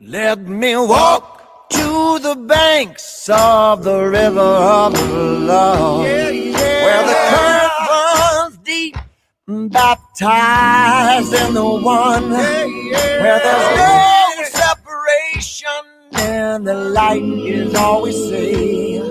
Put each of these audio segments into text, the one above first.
Let me walk to the banks of the river of love, where the current runs deep, baptized in the one, where there's no separation and the light is always safe,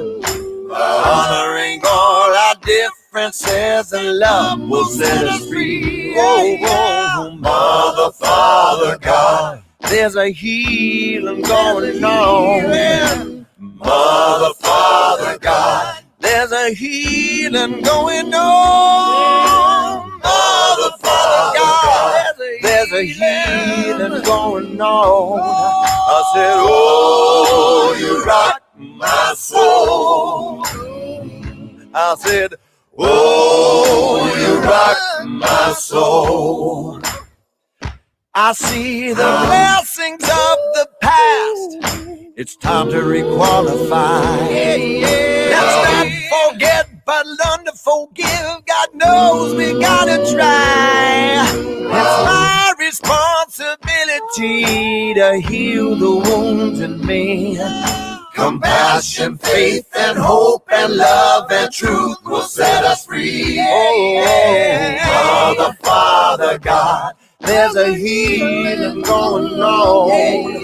honoring all our differences, and love will set us free. Oh, Mother, Father, God, there's a healing going on. Mother, Father, God, there's a healing going on. Mother, Father, God, there's a healing going on. I said, oh, you rock my soul. I said, oh, you rock my soul. I see the blessings of the past. It's time to requalify. Let's not forget, but learn to forgive. God knows we gotta try. It's my responsibility to heal the wounds in me. Compassion, faith, and hope, and love, and truth will set us free. Oh, Mother, Father, God, there's a healing going on.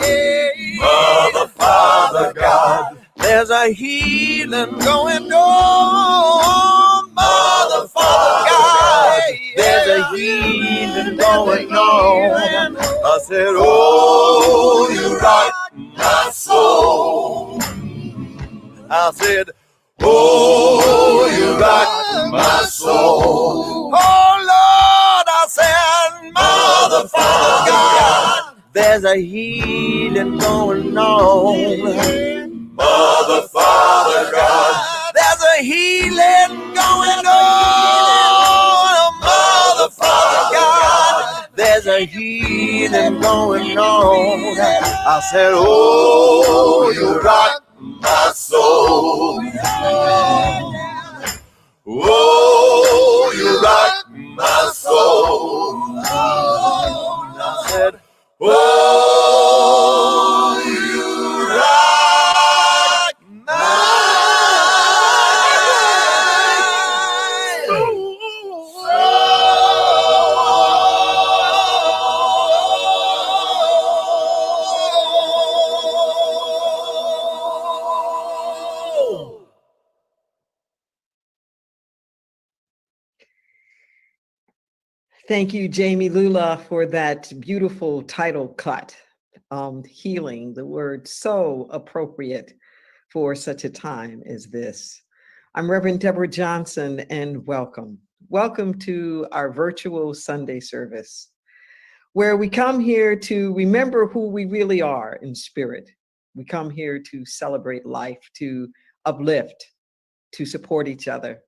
Mother, Father, God, there's a healing going on. Mother, Father, God, there's a healing going on. I said, oh, you rock my soul. I said, oh, you rock my soul. Oh, Lord, I said, Mother, Father, God, there's a healing going on. Mother, Father, God, there's a healing going on. Mother, Father, God, there's a healing going on. I said, oh, you rock my soul. Oh, you rock my soul. I said, oh, you rock my soul. Thank you, Jamie Lula, for that beautiful title cut. Healing, the word so appropriate for such a time as this. I'm Reverend Deborah Johnson, and welcome. Welcome to our virtual Sunday service, where we come here to remember who we really are in spirit. We come here to celebrate life, to uplift, to support each other,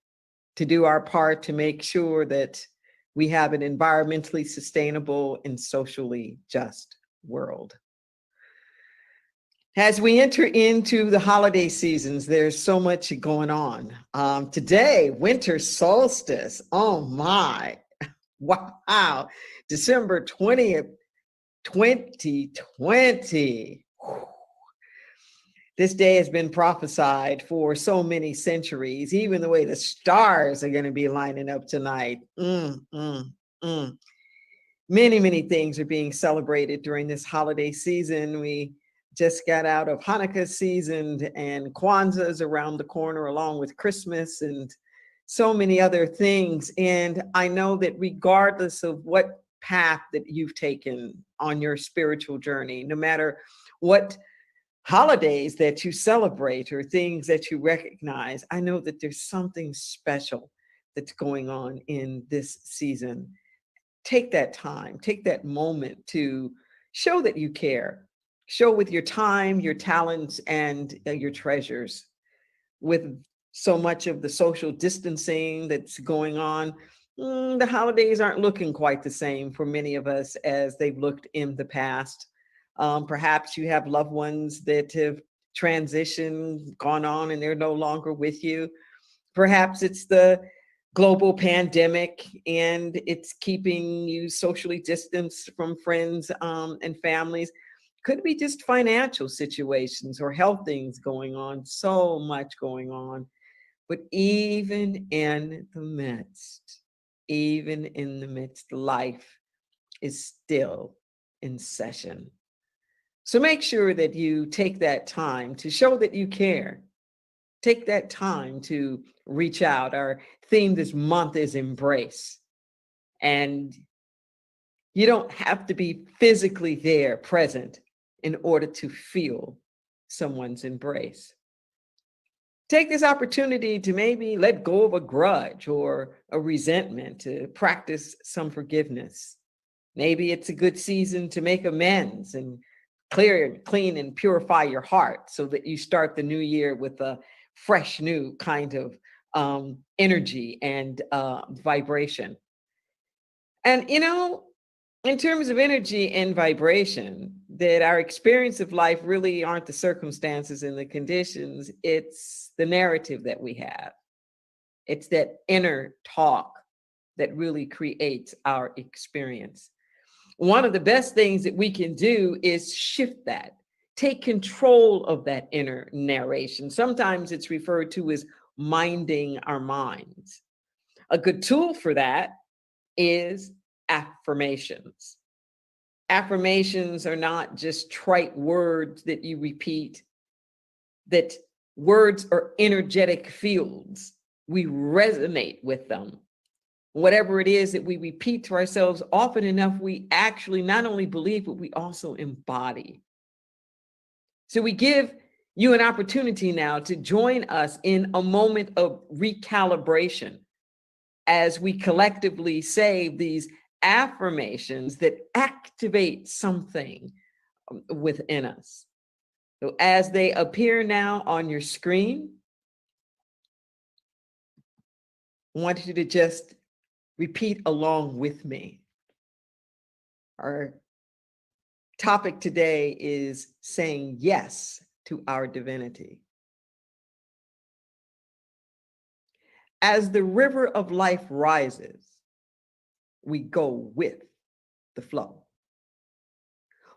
to do our part to make sure that we have an environmentally sustainable and socially just world. As we enter into the holiday seasons, there's so much going on. Today, winter solstice. Oh my, wow. December 20th, 2020. This day has been prophesied for so many centuries, even the way the stars are going to be lining up tonight. Many, many things are being celebrated during this holiday season. We just got out of Hanukkah season, and Kwanzaa is around the corner, along with Christmas and so many other things. And I know that regardless of what path that you've taken on your spiritual journey, no matter what holidays that you celebrate or things that you recognize, I know that there's something special that's going on in this season. Take that time, take that moment to show that you care. Show with your time, your talents, and your treasures. With so much of the social distancing that's going on, the holidays aren't looking quite the same for many of us as they've looked in the past. Perhaps you have loved ones that have transitioned, gone on, and they're no longer with you. Perhaps it's the global pandemic and it's keeping you socially distanced from friends and families. Could be just financial situations or health things going on, so much going on. But even in the midst, life is still in session. So make sure that you take that time to show that you care. Take that time to reach out. Our theme this month is embrace. And you don't have to be physically there, present, in order to feel someone's embrace. Take this opportunity to maybe let go of a grudge or a resentment, to practice some forgiveness. Maybe it's a good season to make amends and clean and purify your heart so that you start the new year with a fresh new kind of energy and vibration. And, in terms of energy and vibration, that our experience of life really aren't the circumstances and the conditions, it's the narrative that we have. It's that inner talk that really creates our experience. One of the best things that we can do is shift that, take control of that inner narration. Sometimes it's referred to as minding our minds. A good tool for that is affirmations. Affirmations are not just trite words that you repeat, that words are energetic fields. We resonate with them. Whatever it is that we repeat to ourselves often enough, we actually not only believe, but we also embody. So we give you an opportunity now to join us in a moment of recalibration as we collectively say these affirmations that activate something within us. So as they appear now on your screen, I want you to just repeat along with me. Our topic today is saying yes to our divinity. As the river of life rises, we go with the flow.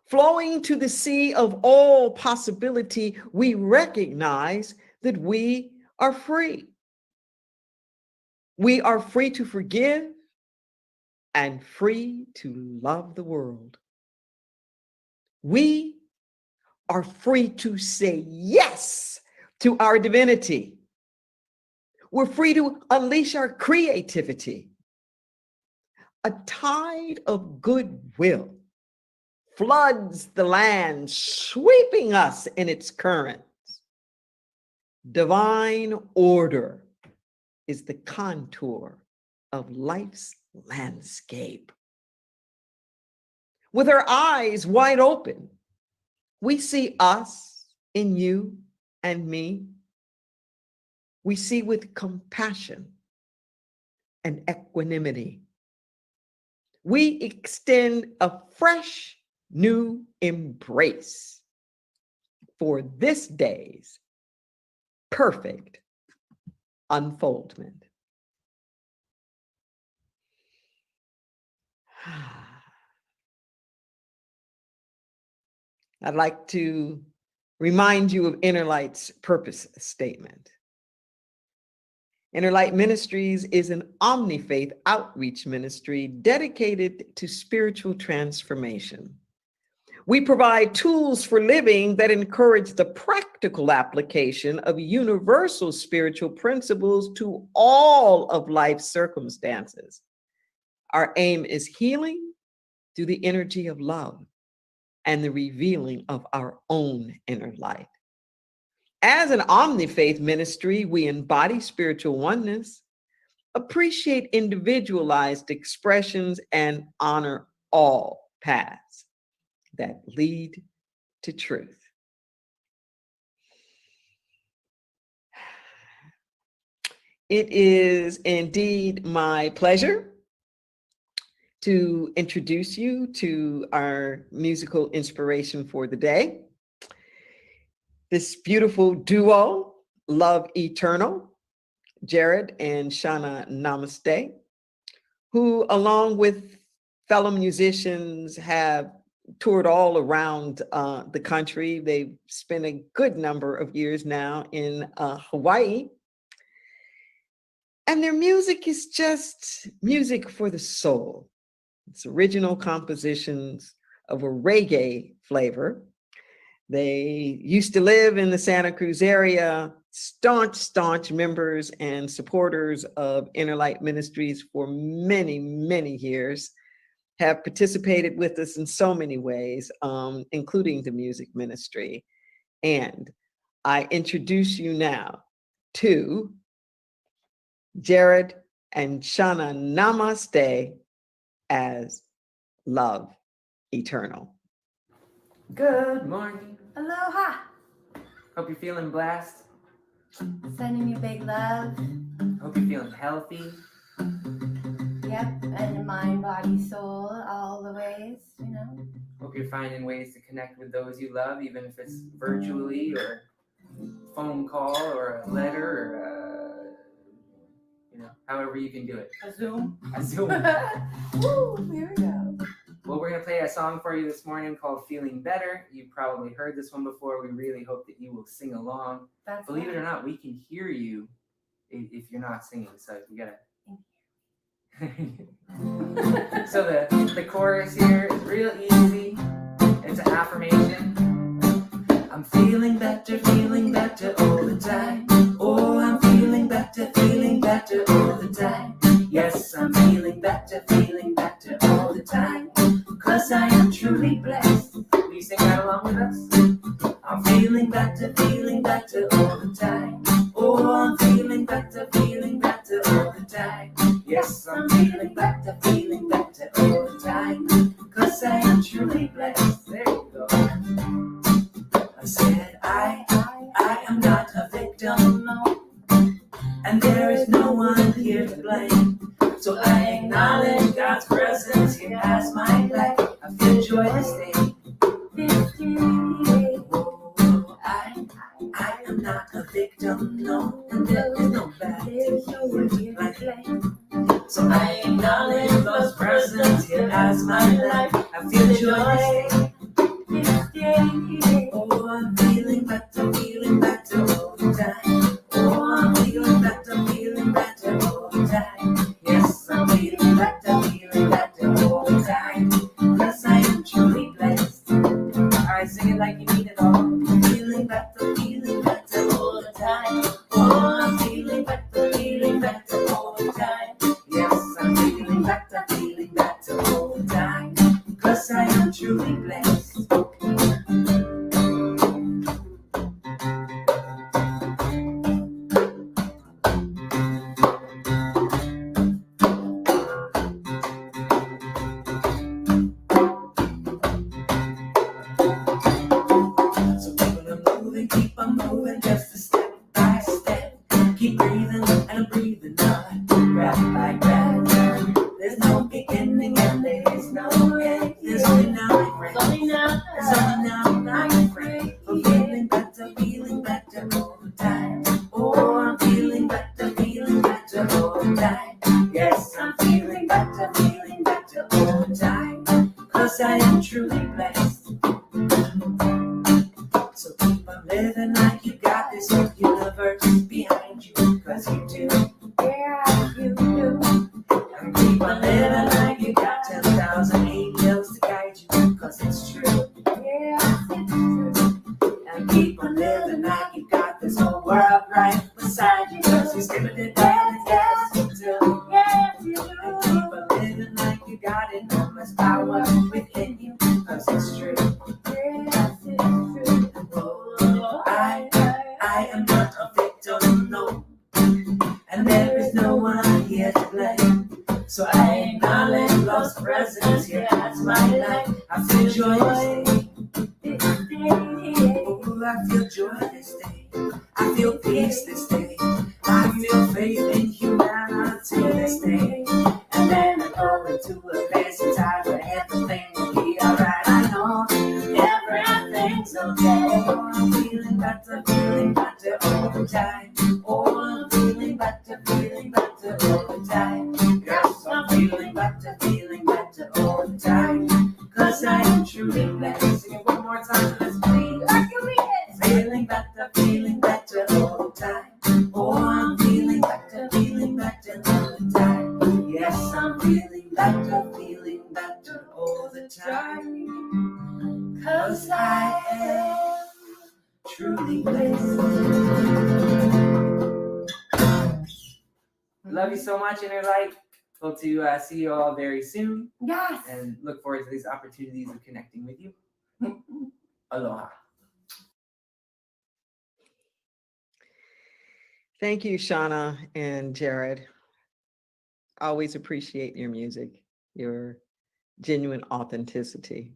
Flowing to the sea of all possibility, we recognize that we are free. We are free to forgive and free to love the world. We are free to say yes to our divinity. We're free to unleash our creativity. A tide of goodwill floods the land, sweeping us in its currents. Divine order is the contour of life's landscape. With our eyes wide open, we see us in you and me. We see with compassion and equanimity. We extend a fresh new embrace for this day's perfect unfoldment. I'd like to remind you of Inner Light's purpose statement. Inner Light Ministries is an Omnifaith outreach ministry dedicated to spiritual transformation. We provide tools for living that encourage the practical application of universal spiritual principles to all of life's circumstances. Our aim is healing through the energy of love and the revealing of our own inner light. As an Omnifaith ministry, we embody spiritual oneness, appreciate individualized expressions, and honor all paths that lead to truth. It is indeed my pleasure to introduce you to our musical inspiration for the day. This beautiful duo, Love Eternal, Jared and Shauna Namaste, who along with fellow musicians have toured all around the country. They've spent a good number of years now in Hawaii. And their music is just music for the soul. It's original compositions of a reggae flavor. They used to live in the Santa Cruz area, staunch members and supporters of Light Ministries for many, many years, have participated with us in so many ways, including the music ministry. And I introduce you now to Jared and Shana Namaste as Love Eternal. Good morning. Aloha. Hope you're feeling blessed. Sending you big love. Hope you're feeling healthy. Yep, and mind, body, soul, all the ways, you know. Hope you're finding ways to connect with those you love, even if it's virtually or phone call or a letter or however you can do it. A Zoom. A Zoom. Woo, here we go. Well, we're going to play a song for you this morning called Feeling Better. You've probably heard this one before. We really hope that you will sing along. Believe it or not, we can hear you if you're not singing, so you got to... So the chorus here is real easy. It's an affirmation. I'm feeling better all the time. Oh, I'm feeling better all the time. Yes, I'm feeling better all the time. 'Cause I am truly blessed. Will you sing that along with us? I'm feeling better all the time. Oh, I'm feeling better all the time. Yes, I'm feeling better all the time. 'Cause I am truly blessed. There you go. I said I am not a victim, no. And there is no one here to blame. So I acknowledge God's presence here as my life. I feel joy this day. Oh, I am not a victim, no. And there is no bad thing here to blame. So I acknowledge God's presence here as my life. I feel joy this day. Oh, I'm feeling better all the time. Oh, I'm feeling better all the time. Yes, I'm feeling better all the time. 'Cause I am truly blessed. Alright, sing it like you mean it all. Feeling better all the time. Oh, I'm feeling better all the time. Yes, I'm feeling better all the time. 'Cause I am truly blessed. Keep on moving just a step by step. Keep breathing and I'm breathing out, breath by breath. There's no beginning and there is no end. There's only now, my friend. There's only now, my friend. I'm feeling better all the time. Oh, I'm feeling better all the time. Yes, I'm feeling better all the time. 'Cause I am truly blessed. So keep on living like you got this universe behind you, 'cause you do. Yeah, you do. And keep on living like you got 10,000 angels to guide you, 'cause it's true. Yeah, it's true. And keep on living like you got this whole world right beside you, 'cause you're skipping it down and yes, you do. Yes, you do. And keep on living like you got enormous power within you, 'cause it's true. Yes, it's true. Oh, I am not a victim, no. And there is no one here to blame. So I acknowledge God's presence here as my life. I feel joy this day. Oh, I feel joy this day. I feel peace this day. I feel faith in humanity this day. And then I go into a place in time where everything will be alright. I know everything's okay. Oh, I'm feeling better all the time. Oh, I'm feeling better all the time. Yes, I'm feeling better all the time. 'cause I am truly blessed. Sing it one more time, let's be like a weekend. Feeling better all the time. Oh, I'm feeling better all the time. Yes, I'm feeling better all the time. 'Cause I am truly blessed. Love you so much, Inner Light. Hope to see you all very soon. Yes. And look forward to these opportunities of connecting with you. Aloha. Thank you, Shauna and Jared. Always appreciate your music, your genuine authenticity.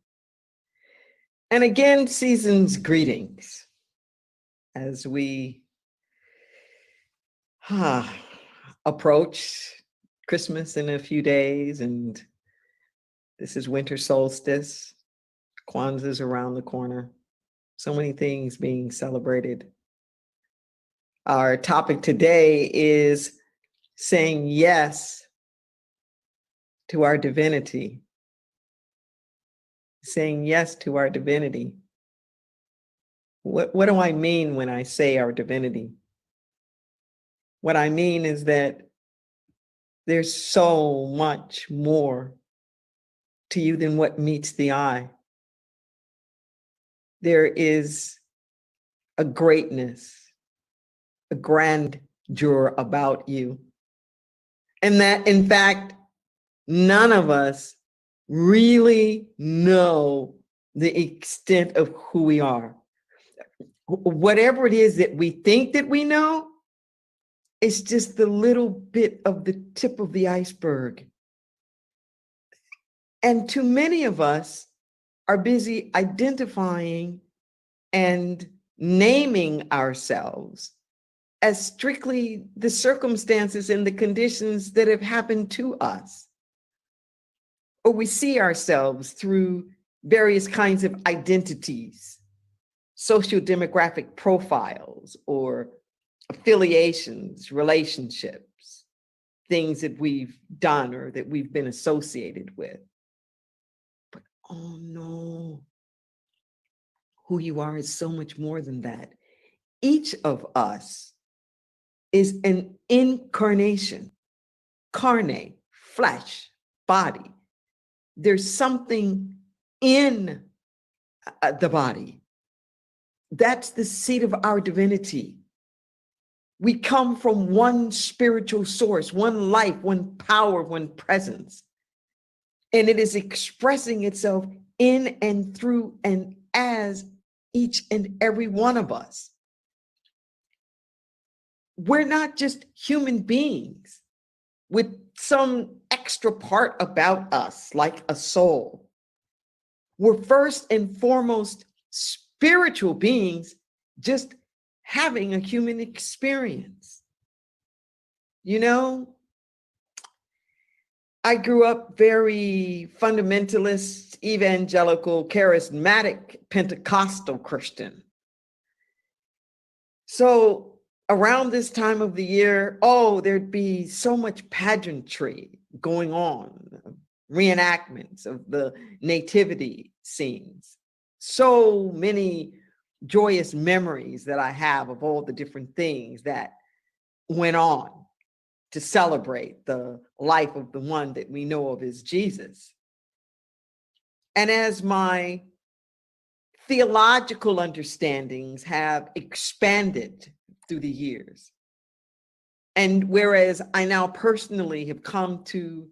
And again, season's greetings as we approach Christmas in a few days, and this is winter solstice. Kwanzaa's around the corner. So many things being celebrated. Our topic today is saying yes to our divinity. Saying yes to our divinity. What do I mean when I say our divinity? What I mean is that there's so much more to you than what meets the eye. There is a greatness, a grandeur about you. And that, in fact, none of us really know the extent of who we are. Whatever it is that we think that we know, it's just the little bit of the tip of the iceberg. And too many of us are busy identifying and naming ourselves as strictly the circumstances and the conditions that have happened to us. Or we see ourselves through various kinds of identities, socio-demographic profiles, or affiliations, relationships, things that we've done or that we've been associated with. But oh no, who you are is so much more than that. Each of us is an incarnation, carne, flesh, body. There's something in the body. That's the seat of our divinity. We come from one spiritual source, one life, one power, one presence. And it is expressing itself in and through and as each and every one of us. We're not just human beings with some extra part about us, like a soul. We're first and foremost spiritual beings, just having a human experience. You know, I grew up very fundamentalist, evangelical, charismatic, Pentecostal Christian. So around this time of the year, there'd be so much pageantry going on, reenactments of the nativity scenes. So many joyous memories that I have of all the different things that went on to celebrate the life of the one that we know of as Jesus. And as my theological understandings have expanded through the years, and whereas I now personally have come to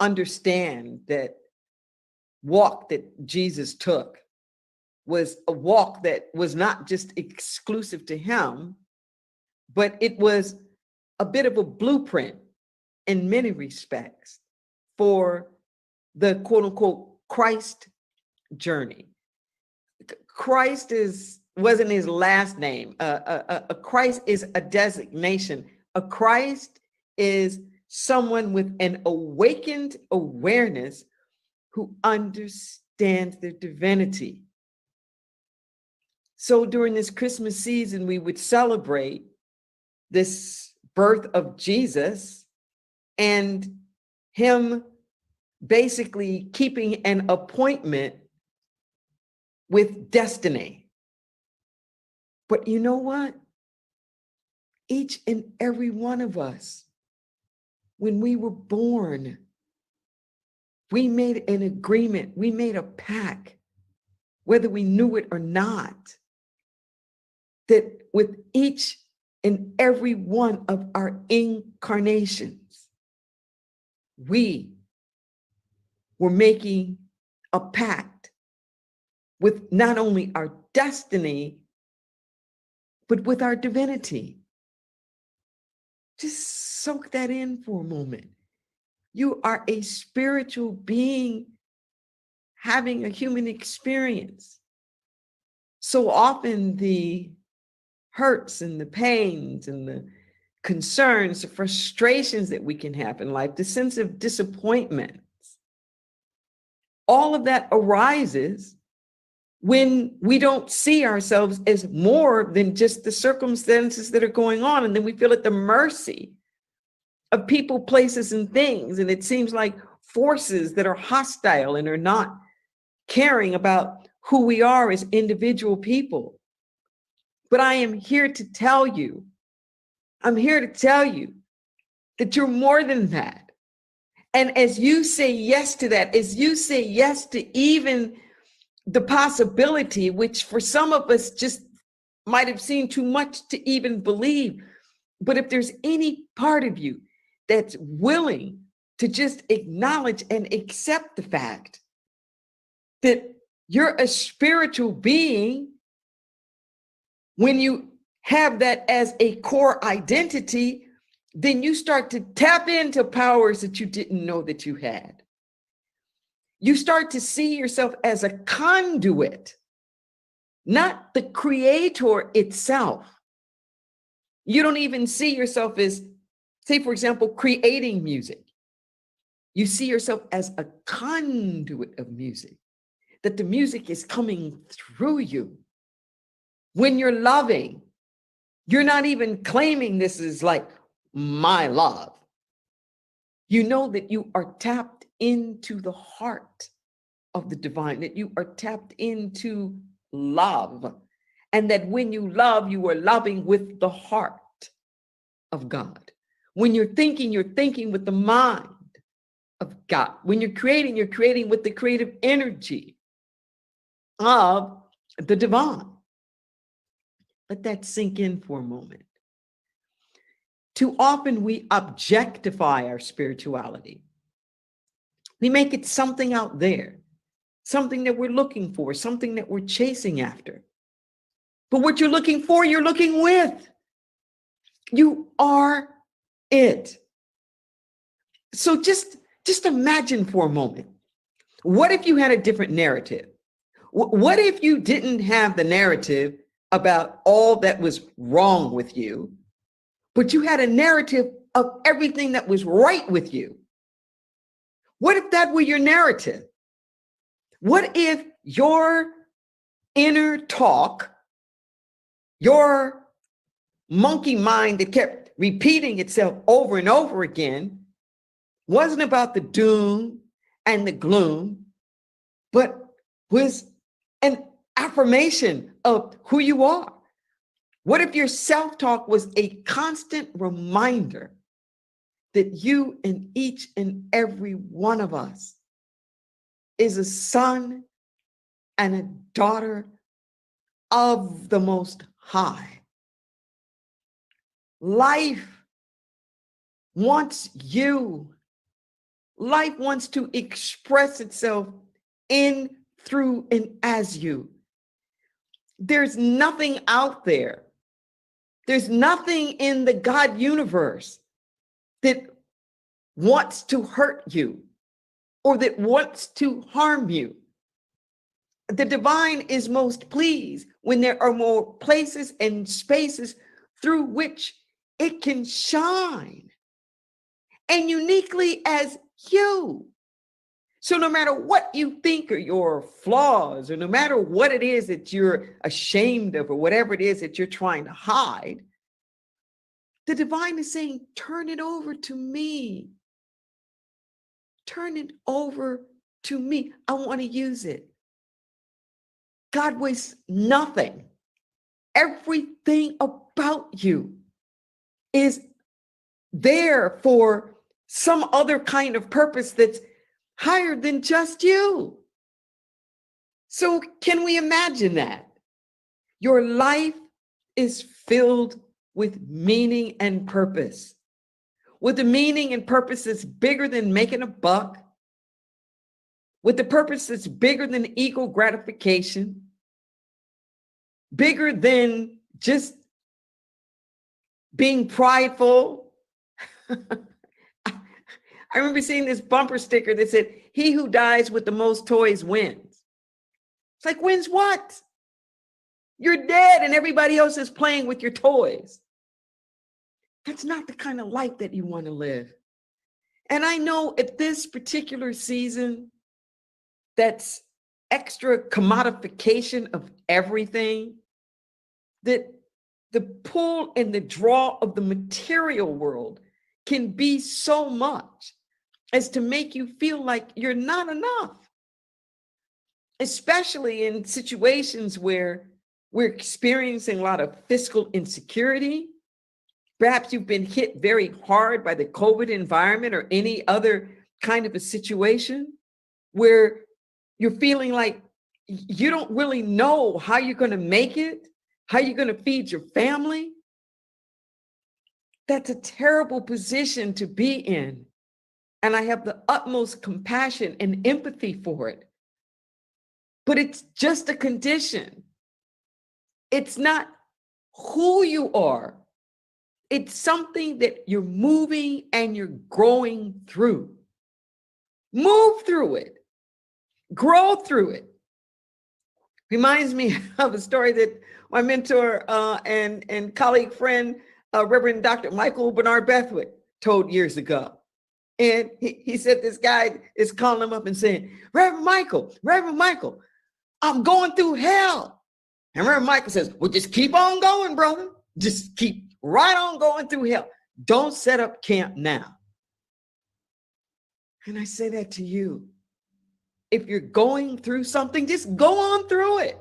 understand that walk that Jesus took was a walk that was not just exclusive to him, but it was a bit of a blueprint in many respects for the quote unquote Christ journey. Christ wasn't his last name. A Christ is a designation. A Christ is someone with an awakened awareness who understands their divinity. So during this Christmas season, we would celebrate this birth of Jesus and him basically keeping an appointment with destiny. But you know what? Each and every one of us, when we were born, we made an agreement, we made a pact, whether we knew it or not, that with each and every one of our incarnations, we were making a pact with not only our destiny, but with our divinity. Just soak that in for a moment. You are a spiritual being having a human experience. So often the hurts and the pains and the concerns, the frustrations that we can have in life, the sense of disappointment, all of that arises when we don't see ourselves as more than just the circumstances that are going on. And then we feel at the mercy of people, places, and things. And it seems like forces that are hostile and are not caring about who we are as individual people. But I am here to tell you, that you're more than that. And as you say yes to that, as you say yes to even the possibility, which for some of us just might have seemed too much to even believe, but if there's any part of you that's willing to just acknowledge and accept the fact that you're a spiritual being, when you have that as a core identity, then you start to tap into powers that you didn't know that you had. You start to see yourself as a conduit, not the creator itself. You don't even see yourself as, say, for example, creating music. You see yourself as a conduit of music, that the music is coming through you. When you're loving, you're not even claiming this is like my love. You know that you are tapped into the heart of the divine, that you are tapped into love, and that when you love, you are loving with the heart of God. When you're thinking with the mind of God. When you're creating with the creative energy of the divine. Let that sink in for a moment. Too often we objectify our spirituality. We make it something out there, something that we're looking for, something that we're chasing after. But what you're looking for, you're looking with. You are it. So just imagine for a moment, what if you had a different narrative? What if you didn't have the narrative about all that was wrong with you, but you had a narrative of everything that was right with you? What if that were your narrative? What if your inner talk, your monkey mind that kept repeating itself over and over again, wasn't about the doom and the gloom, but was an affirmation of who you are? What if your self-talk was a constant reminder that you and each and every one of us is a son and a daughter of the Most High? Life wants you. Life wants to express itself in, through, and as you. There's nothing out there. There's nothing in the God universe that wants to hurt you or that wants to harm you. The divine is most pleased when there are more places and spaces through which it can shine, and uniquely as you. So no matter what you think are your flaws, or no matter what it is that you're ashamed of, or whatever it is that you're trying to hide, the divine is saying, turn it over to me. turn it over to me. I want to use it. God wastes nothing. Everything about you is there for some other kind of purpose that's higher than just you. So can we imagine that? Your life is filled with meaning and purpose. With a meaning and purpose that's bigger than making a buck. With a purpose that's bigger than ego gratification. Bigger than just being prideful. I remember seeing this bumper sticker that said, "He who dies with the most toys wins." It's like, wins what? You're dead and everybody else is playing with your toys. That's not the kind of life that you want to live. And I know at this particular season, that's extra commodification of everything, that the pull and the draw of the material world can be so much as to make you feel like you're not enough, especially in situations where we're experiencing a lot of fiscal insecurity. Perhaps you've been hit very hard by the COVID environment or any other kind of a situation where you're feeling like you don't really know how you're going to make it, how you're going to feed your family. That's a terrible position to be in. And I have the utmost compassion and empathy for it. But it's just a condition. It's not who you are. It's something that you're moving and you're growing through. Move through it. Grow through it. Reminds me of a story that my mentor and colleague friend, Reverend Dr. Michael Bernard Bethwick, told years ago. And he said this guy is calling him up and saying, Reverend Michael, I'm going through hell. And Reverend Michael says, well, just keep on going, brother. Just keep right on going through hell. Don't set up camp now. And I say that to you. If you're going through something, just go on through it.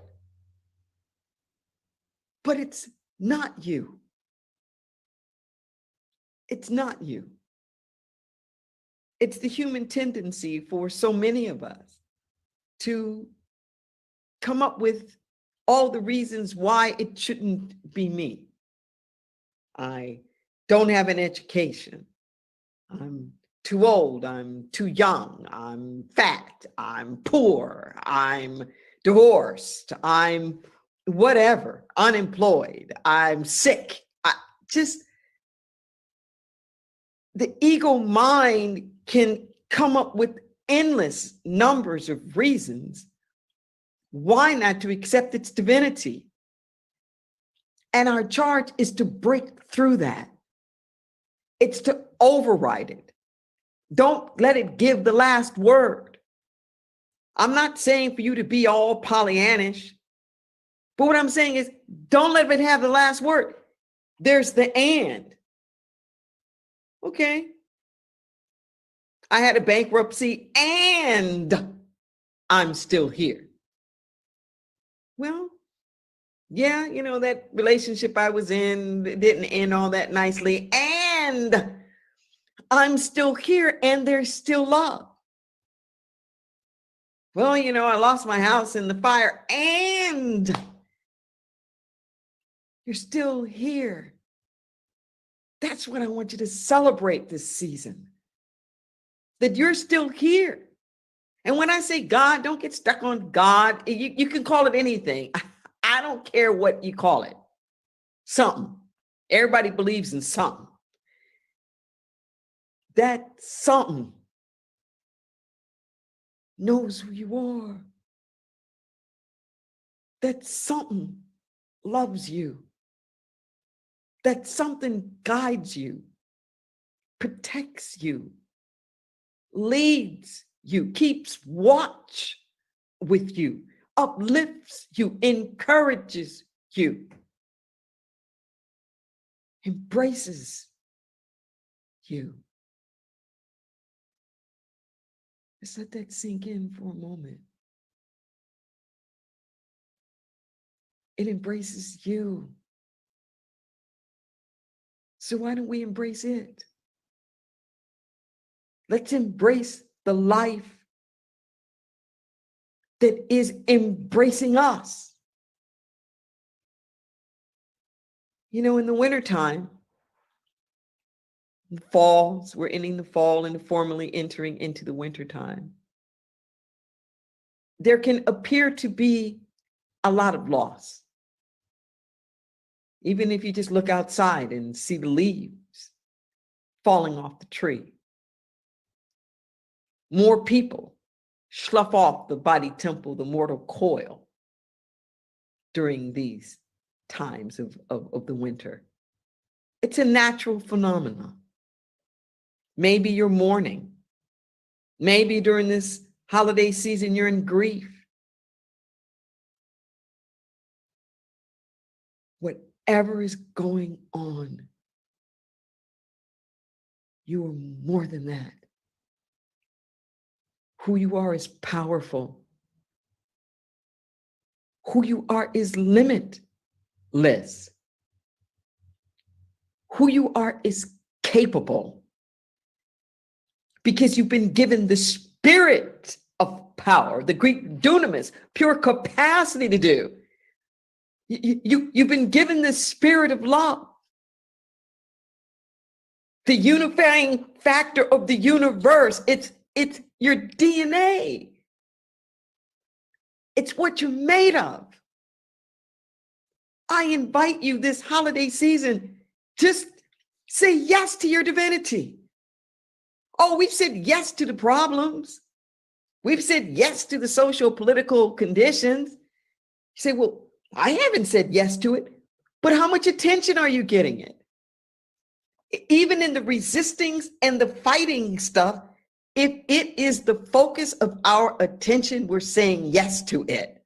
But it's not you. It's not you. It's the human tendency for so many of us to come up with all the reasons why it shouldn't be me. I don't have an education. I'm too old. I'm too young. I'm fat. I'm poor. I'm divorced. I'm whatever, unemployed. I'm sick. The ego mind can come up with endless numbers of reasons why not to accept its divinity. And our charge is to break through that. It's to override it. Don't let it give the last word. I'm not saying for you to be all Pollyannish, but what I'm saying is don't let it have the last word. There's the and. Okay. I had a bankruptcy and I'm still here. Well, yeah, that relationship I was in didn't end all that nicely, and I'm still here and there's still love. Well, I lost my house in the fire and you're still here. That's what I want you to celebrate this season, that you're still here. And when I say God, don't get stuck on God. You can call it anything. I don't care what you call it. Something. Everybody believes in something. That something knows who you are. That something loves you. That something guides you, protects you, leads you, keeps watch with you, uplifts you, encourages you, embraces you. Just let that sink in for a moment. It embraces you. So why don't we embrace it? Let's embrace the life that is embracing us. You know, in the wintertime, the falls, we're ending the fall and formally entering into the wintertime. There can appear to be a lot of loss. Even if you just look outside and see the leaves falling off the tree. More people slough off the body temple, the mortal coil during these times of the winter. It's a natural phenomenon. Maybe you're mourning. Maybe during this holiday season, you're in grief. Whatever is going on, you are more than that. Who you are is powerful. Who you are is limitless. Who you are is capable. Because you've been given the spirit of power, the Greek dunamis, pure capacity to do. You've been given the spirit of love. The unifying factor of the universe, it's your DNA. It's what you're made of. I invite you this holiday season, just say yes to your divinity. Oh, we've said yes to the problems. We've said yes to the social political conditions. You say, well, I haven't said yes to it, but how much attention are you getting it? Even in the resistings and the fighting stuff, if it is the focus of our attention, we're saying yes to it.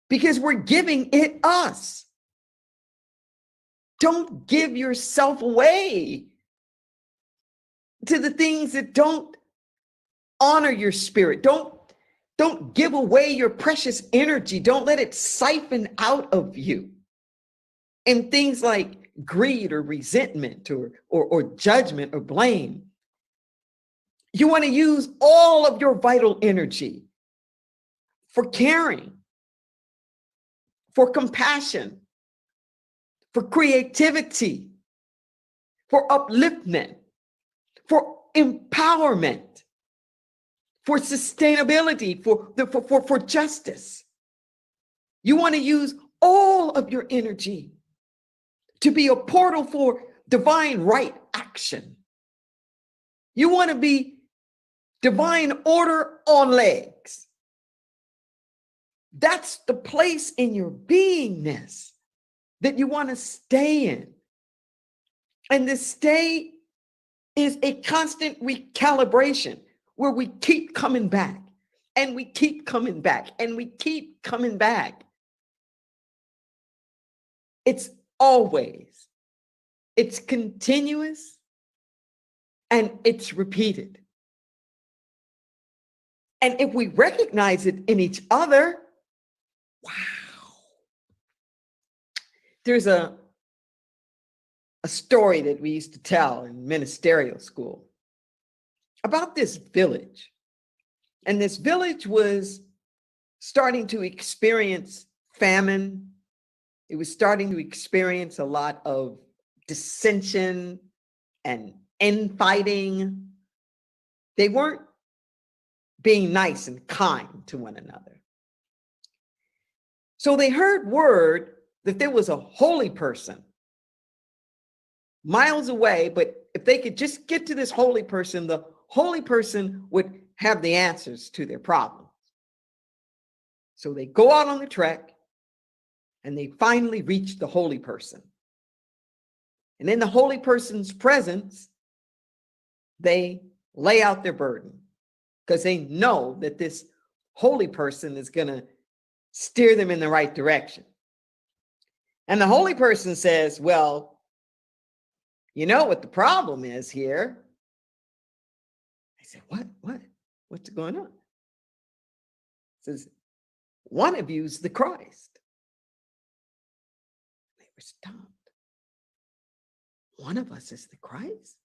Because we're giving it us. Don't give yourself away to the things that don't honor your spirit. Don't give away your precious energy. Don't let it siphon out of you. And things like greed or resentment or judgment or blame. You want to use all of your vital energy for caring, for compassion, for creativity, for upliftment, for empowerment, for sustainability, for justice. You want to use all of your energy to be a portal for divine right action. You want to be divine order on legs. That's the place in your beingness that you want to stay in. And this stay is a constant recalibration where we keep coming back and we keep coming back and we keep coming back. It's always, it's continuous and it's repeated. And if we recognize it in each other, wow. There's a story that we used to tell in ministerial school about this village. And this village was starting to experience famine. It was starting to experience a lot of dissension and infighting. They weren't being nice and kind to one another. So they heard word that there was a holy person miles away, but if they could just get to this holy person, the holy person would have the answers to their problems. So they go out on the trek and they finally reach the holy person. And in the holy person's presence, they lay out their burden because they know that this holy person is going to steer them in the right direction. And the holy person says, well, you know what the problem is here? I said, what? What's going on? It says, one of you is the Christ. They were stumped. One of us is the Christ?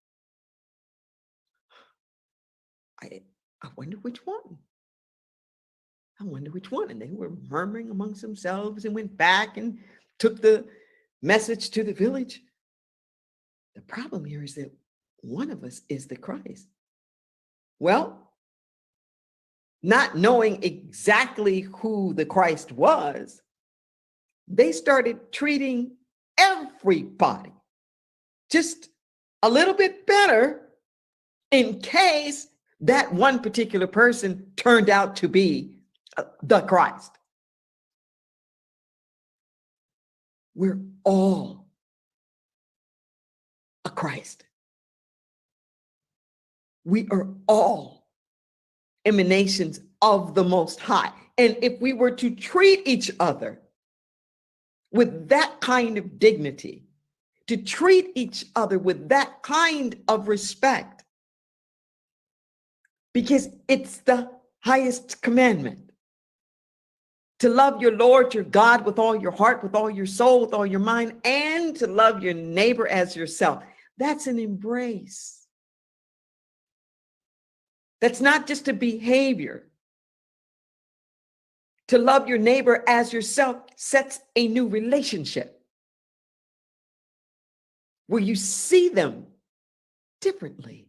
I wonder which one. I wonder which one. And they were murmuring amongst themselves and went back and took the message to the village. The problem here is that one of us is the Christ. Well, not knowing exactly who the Christ was, they started treating everybody just a little bit better in case that one particular person turned out to be the Christ. We're all a Christ. We are all emanations of the Most High. And if we were to treat each other with that kind of dignity, to treat each other with that kind of respect, because it's the highest commandment, to love your Lord, your God, with all your heart, with all your soul, with all your mind, and to love your neighbor as yourself. That's an embrace. That's not just a behavior. To love your neighbor as yourself sets a new relationship where you see them differently.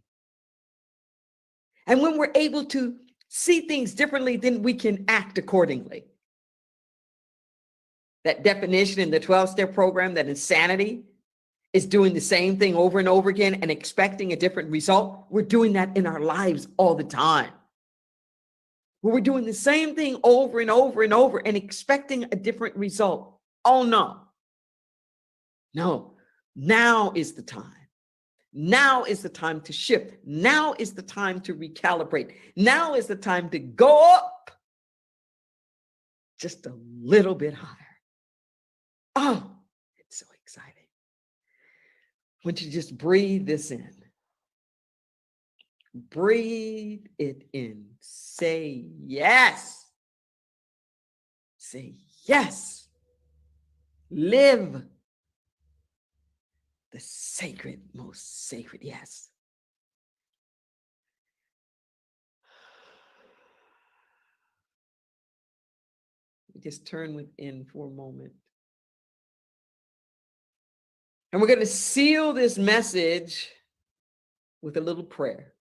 And when we're able to see things differently, then we can act accordingly. That definition in the 12-step program, that insanity is doing the same thing over and over again and expecting a different result. We're doing that in our lives all the time. We're doing the same thing over and over and over and expecting a different result. Oh, no. No, now is the time. Now is the time to shift. Now is the time to recalibrate. Now is the time to go up just a little bit higher. Oh, it's so exciting. I want you to just breathe this in. Breathe it in. Say yes. Say yes. Live the sacred, most sacred yes. We just turn within for a moment. And we're going to seal this message with a little prayer.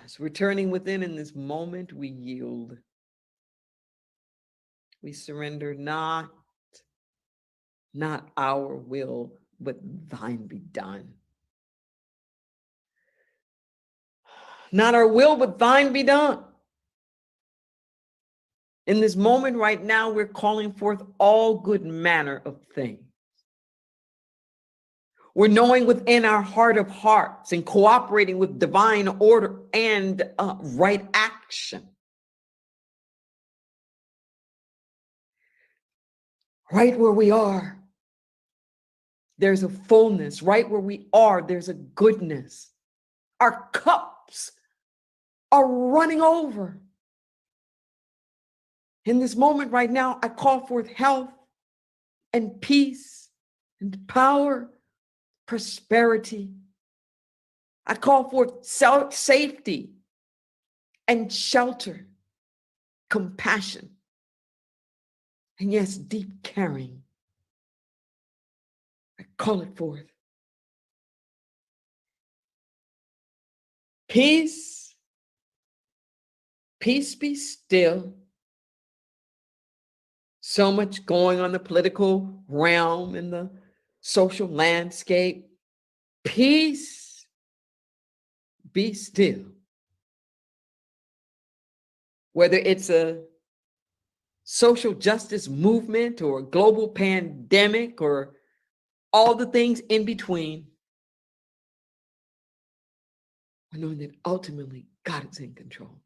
As we're turning within in this moment, we yield. We surrender not our will, but thine be done. Not our will, but thine be done. In this moment right now, we're calling forth all good manner of things. We're knowing within our heart of hearts and cooperating with divine order and right action. Right where we are, there's a fullness. Right where we are, there's a goodness. Our cups are running over. In this moment right now, I call forth health and peace and power, prosperity. I call forth safety and shelter, compassion, and yes, deep caring. I call it forth. Peace, peace be still. So much going on the political realm and the social landscape. Peace be still. Whether it's a social justice movement or a global pandemic or all the things in between, we're knowing that ultimately God is in control.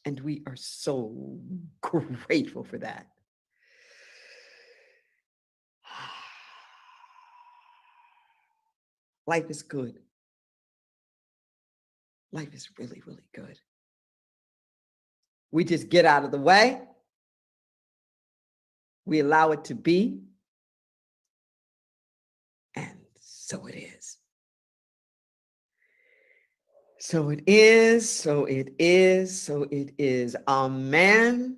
And we are so grateful for that. Life is good. Life is really, really good. We just get out of the way. We allow it to be. And so it is. So it is, so it is, so it is. Amen.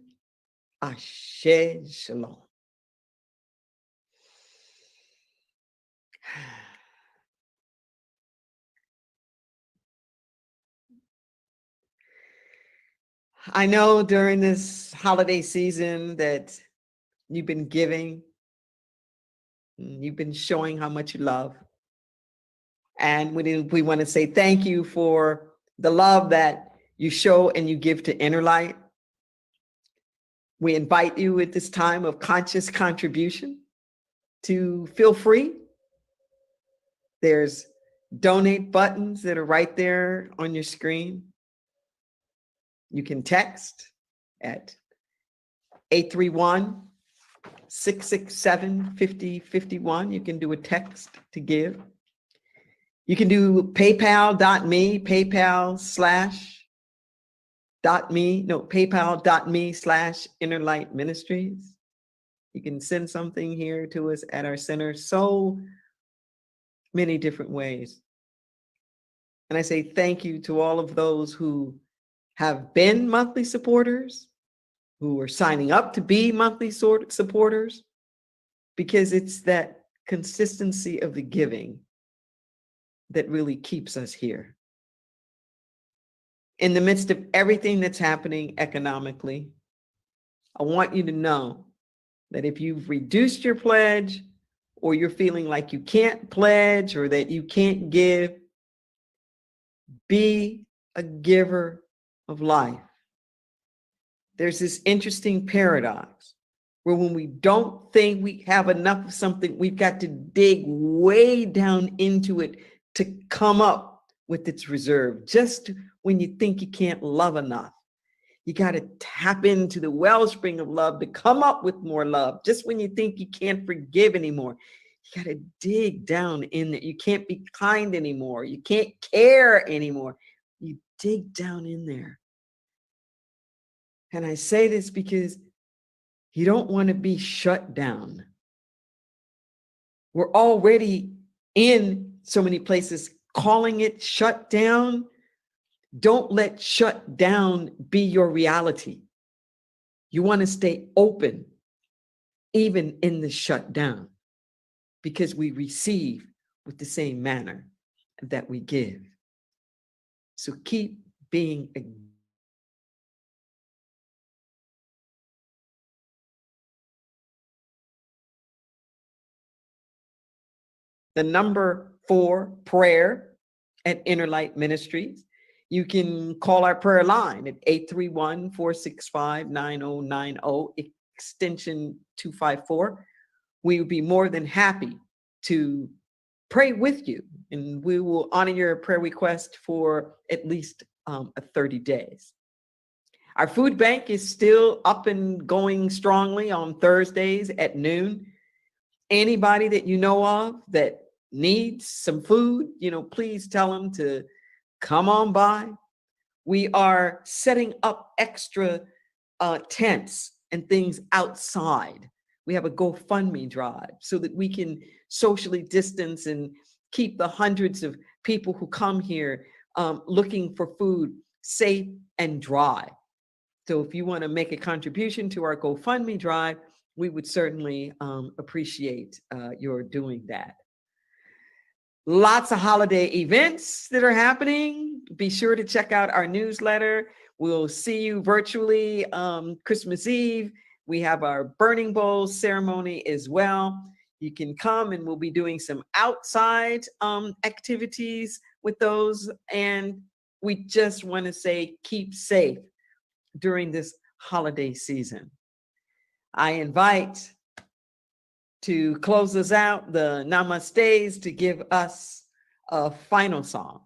Ashe Shalom. I know during this holiday season that you've been giving, you've been showing how much you love. And we want to say thank you for the love that you show and you give to Inner Light. We invite you at this time of conscious contribution to feel free. There's donate buttons that are right there on your screen. You can text at 831-667-5051. You can do a text to give. You can do paypal.me, paypal.me/Inner Light Ministries. You can send something here to us at our center. So many different ways. And I say thank you to all of those who have been monthly supporters, who are signing up to be monthly supporters, because it's that consistency of the giving that really keeps us here. In the midst of everything that's happening economically, I want you to know that if you've reduced your pledge, or you're feeling like you can't pledge or that you can't give, be a giver of life. There's this interesting paradox where when we don't think we have enough of something, we've got to dig way down into it to come up with its reserve. Just when you think you can't love enough, you got to tap into the wellspring of love to come up with more love. Just when you think you can't forgive anymore, you got to dig down in there. You can't be kind anymore. You can't care anymore. You dig down in there. And I say this because you don't want to be shut down. We're already in so many places calling it shut down. Don't let shut down be your reality. You want to stay open, even in the shutdown, because we receive with the same manner that we give. So keep being a the number 4 prayer at Inner Light Ministries. You can call our prayer line at 831-465-9090, extension 254. We would be more than happy to pray with you, and we will honor your prayer request for at least 30 days. Our food bank is still up and going strongly on Thursdays at noon. Anybody that you know of that needs some food, please tell them to come on by. We are setting up extra tents and things outside. We have a GoFundMe drive so that we can socially distance and keep the hundreds of people who come here looking for food safe and dry. So if you want to make a contribution to our GoFundMe drive, we would certainly appreciate your doing that. Lots of holiday events that are happening. Be sure to check out our newsletter. We'll see you virtually Christmas Eve. We have our Burning Bowl ceremony as well. You can come, and we'll be doing some outside activities with those. And we just want to say, keep safe during this holiday season. I invite to close us out the Namastes to give us a final song.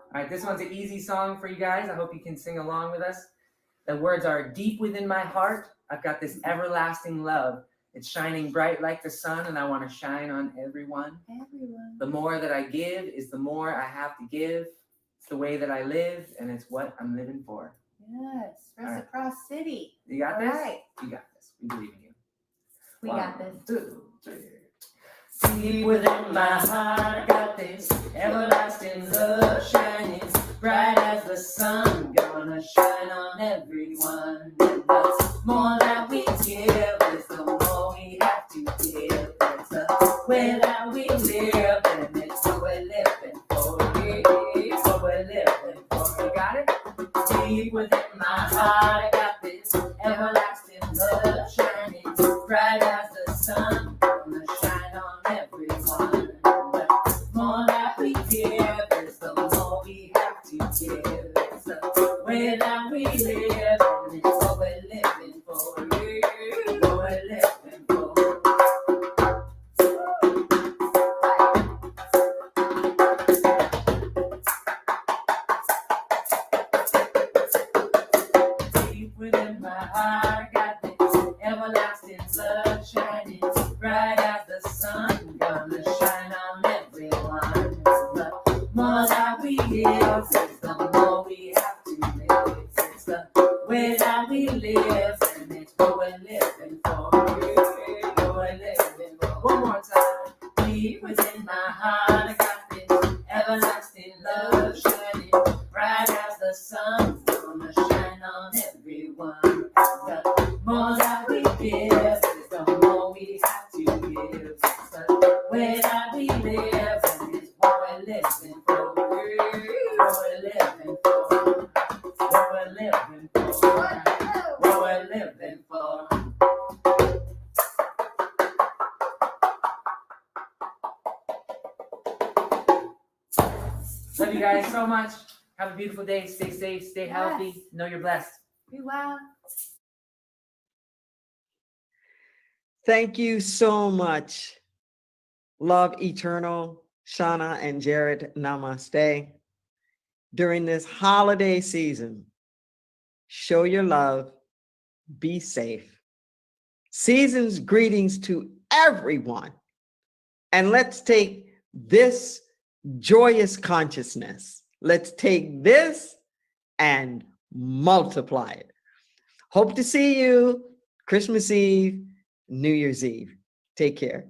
All right, right, this one's an easy song for you guys. I hope you can sing along with us. The words are, deep within my heart, I've got this everlasting love. It's shining bright like the sun, and I want to shine on everyone. Everyone. The more that I give is the more I have to give. It's the way that I live, and it's what I'm living for. Yes. All right. Reciprocity. You got All this? right. You got this. We believe in you. We got this. 1, 2, 3. Deep within my heart, I got this everlasting love shining bright as the sun, gonna shine on everyone. And the more that we give is the more we have to give. It's the way that we live, and it's what we're living for. It's what we're living for. You got it? Deep within my heart, I got this everlasting love shining bright as the sun, gonna shine on everyone. The more that we give is the more we have to give. It's the way that we live, and it's what we're living for. What we're living for. Deep within my heart, I got this everlasting love shining bright as the sun, gonna shine on everyone. The more that we give is the more we have to live. It's the way that we live, and it's what we're living for. What we're living for. One more time. Deep within my heart, I got this everlasting love shining bright as the sun, gonna shine on everyone. The more that we give is the more we have to give. It's the way that we live, and it's what we're living for. What we're living for. What we're living for. What we're living for. Love you guys so much. Have a beautiful day. Stay safe. Stay healthy. Know you're blessed. Be well. Thank you so much. Love Eternal, Shauna and Jared, namaste. During this holiday season, show your love, be safe. Season's greetings to everyone. And let's take this joyous consciousness. Let's take this and multiply it. Hope to see you Christmas Eve, New Year's Eve. Take care.